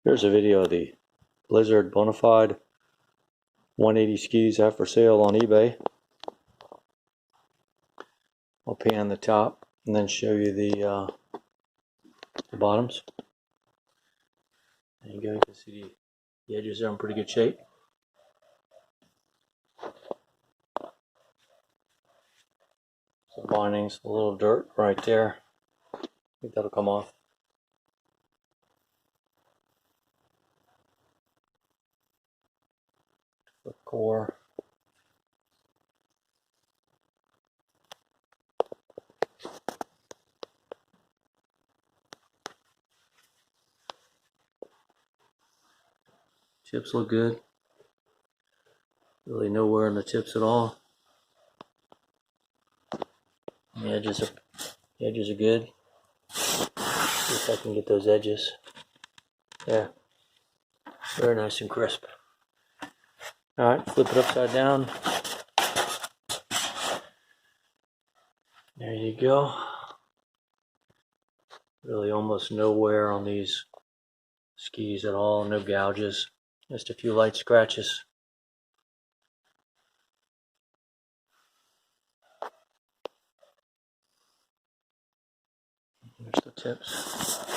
Here's a video of the Blizzard Bonafide 180 skis out for sale on eBay. I'll pan the top and then show you the bottoms. There you go, you can see the edges are in pretty good shape. Some bindings, a little dirt right there. I think that'll come off. The core. Chips look good. Really no wear in the chips at all. The edges are good. See if I can get those edges. Yeah. Very nice and crisp. Alright, flip it upside down. There you go. Really almost no wear on these skis at all, no gouges. Just a few light scratches. Here's the tips.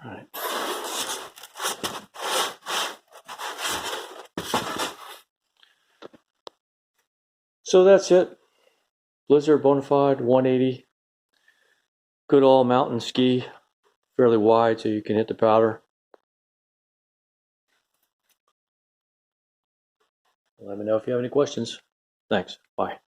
Alright. So that's it. Blizzard Bonafide 180. Good old mountain ski. Fairly wide so you can hit the powder. Let me know if you have any questions. Thanks. Bye.